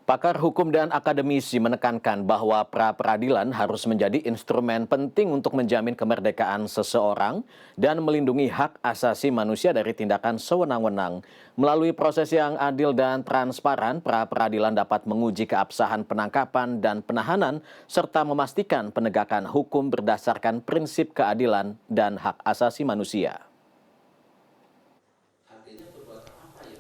Pakar hukum dan akademisi menekankan bahwa pra-peradilan harus menjadi instrumen penting untuk menjamin kemerdekaan seseorang dan melindungi hak asasi manusia dari tindakan sewenang-wenang. Melalui proses yang adil dan transparan, pra-peradilan dapat menguji keabsahan penangkapan dan penahanan serta memastikan penegakan hukum berdasarkan prinsip keadilan dan hak asasi manusia.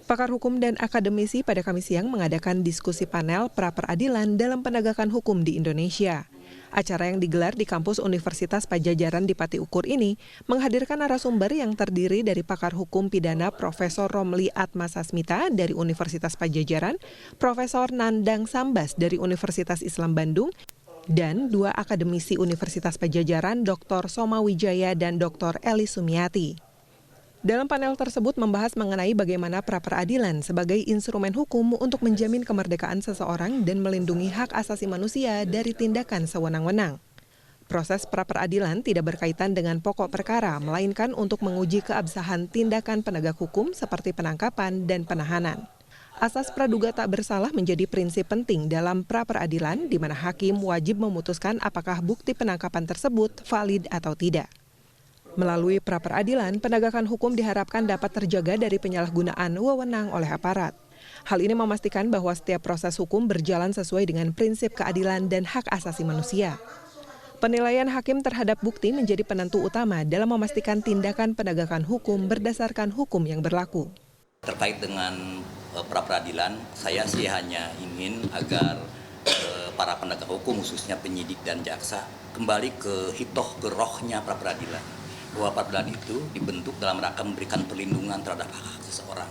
Pakar hukum dan akademisi pada Kamis siang mengadakan diskusi panel pra-peradilan dalam penegakan hukum di Indonesia. Acara yang digelar di kampus Universitas Padjadjaran di Pati Ukur ini menghadirkan narasumber yang terdiri dari pakar hukum pidana Profesor Romli Atmasasmita dari Universitas Padjadjaran, Profesor Nandang Sambas dari Universitas Islam Bandung, dan dua akademisi Universitas Padjadjaran, Dr. Soma Wijaya dan Dr. Eli Sumiati. Dalam panel tersebut membahas mengenai bagaimana pra-peradilan sebagai instrumen hukum untuk menjamin kemerdekaan seseorang dan melindungi hak asasi manusia dari tindakan sewenang-wenang. Proses pra-peradilan tidak berkaitan dengan pokok perkara, melainkan untuk menguji keabsahan tindakan penegak hukum seperti penangkapan dan penahanan. Asas praduga tak bersalah menjadi prinsip penting dalam pra-peradilan, di mana hakim wajib memutuskan apakah bukti penangkapan tersebut valid atau tidak. Melalui pra-peradilan, penegakan hukum diharapkan dapat terjaga dari penyalahgunaan wewenang oleh aparat. Hal ini memastikan bahwa setiap proses hukum berjalan sesuai dengan prinsip keadilan dan hak asasi manusia. Penilaian hakim terhadap bukti menjadi penentu utama dalam memastikan tindakan penegakan hukum berdasarkan hukum yang berlaku. Terkait dengan pra-peradilan, saya sih hanya ingin agar para penegak hukum, khususnya penyidik dan jaksa, kembali ke hitoh, ke rohnya pra-peradilan. Bahwa pra-peradilan itu dibentuk dalam rangka memberikan perlindungan terhadap hak seseorang.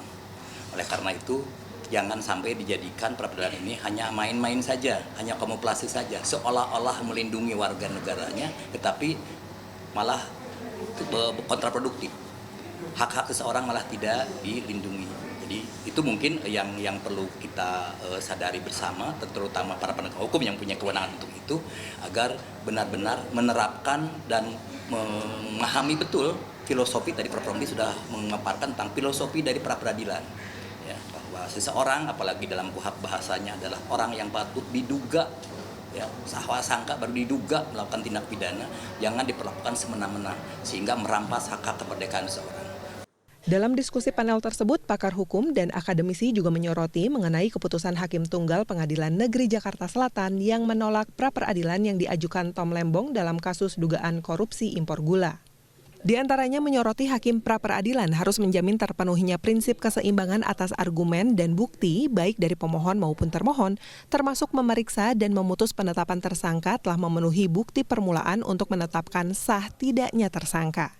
Oleh karena itu, jangan sampai dijadikan pra-peradilan ini hanya main-main saja, hanya kamuflase saja, seolah-olah melindungi warga negaranya, tetapi malah kontraproduktif. Hak-hak seseorang malah tidak dilindungi. Jadi itu mungkin yang perlu kita sadari bersama, terutama para penegak hukum yang punya kewenangan untuk itu, agar benar-benar menerapkan dan memahami betul filosofi tadi Prof. Romli sudah memaparkan tentang filosofi dari pra-peradilan, ya, bahwa seseorang, apalagi dalam KUHP bahasanya adalah orang yang patut diduga, ya, sangka baru diduga melakukan tindak pidana, jangan diperlakukan semena-mena sehingga merampas hak kemerdekaan seseorang. Dalam diskusi panel tersebut, pakar hukum dan akademisi juga menyoroti mengenai keputusan Hakim Tunggal Pengadilan Negeri Jakarta Selatan yang menolak pra-peradilan yang diajukan Tom Lembong dalam kasus dugaan korupsi impor gula. Di antaranya menyoroti hakim pra-peradilan harus menjamin terpenuhinya prinsip keseimbangan atas argumen dan bukti baik dari pemohon maupun termohon, termasuk memeriksa dan memutus penetapan tersangka telah memenuhi bukti permulaan untuk menetapkan sah tidaknya tersangka.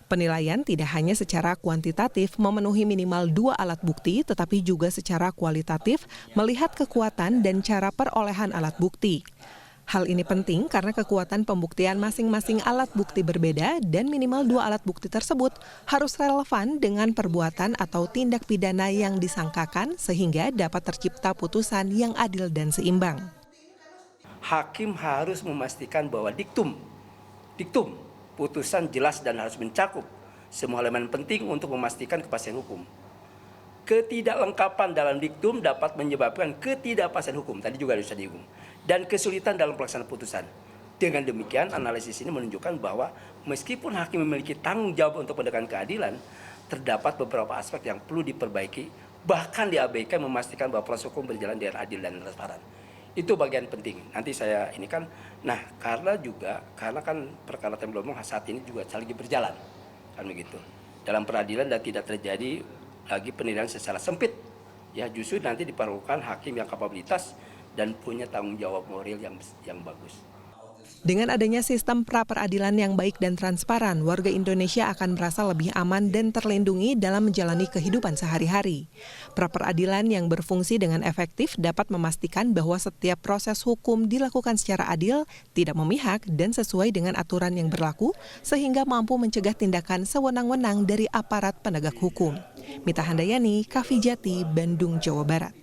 Penilaian tidak hanya secara kuantitatif memenuhi minimal 2 alat bukti, tetapi juga secara kualitatif melihat kekuatan dan cara perolehan alat bukti. Hal ini penting karena kekuatan pembuktian masing-masing alat bukti berbeda dan minimal 2 alat bukti tersebut harus relevan dengan perbuatan atau tindak pidana yang disangkakan sehingga dapat tercipta putusan yang adil dan seimbang. Hakim harus memastikan bahwa diktum putusan jelas dan harus mencakup semua elemen penting untuk memastikan kepastian hukum. Ketidaklengkapan dalam diktum dapat menyebabkan ketidakpastian hukum, tadi juga sudah dihukum, dan kesulitan dalam pelaksanaan putusan. Dengan demikian, analisis ini menunjukkan bahwa meskipun hakim memiliki tanggung jawab untuk penegakan keadilan, terdapat beberapa aspek yang perlu diperbaiki, bahkan diabaikan memastikan bahwa proses hukum berjalan dengan adil dan transparan. Itu bagian penting. Nanti saya ini kan, karena kan perkara Tom Lembong saat ini juga lagi berjalan, kan begitu. Dalam peradilan dan tidak terjadi lagi penilaian secara sempit, ya justru nanti diperlukan hakim yang kapabilitas dan punya tanggung jawab moral yang bagus. Dengan adanya sistem pra-peradilan yang baik dan transparan, warga Indonesia akan merasa lebih aman dan terlindungi dalam menjalani kehidupan sehari-hari. Pra-peradilan yang berfungsi dengan efektif dapat memastikan bahwa setiap proses hukum dilakukan secara adil, tidak memihak, dan sesuai dengan aturan yang berlaku, sehingga mampu mencegah tindakan sewenang-wenang dari aparat penegak hukum. Mita Handayani, Kaffi Jati, Bandung, Jawa Barat.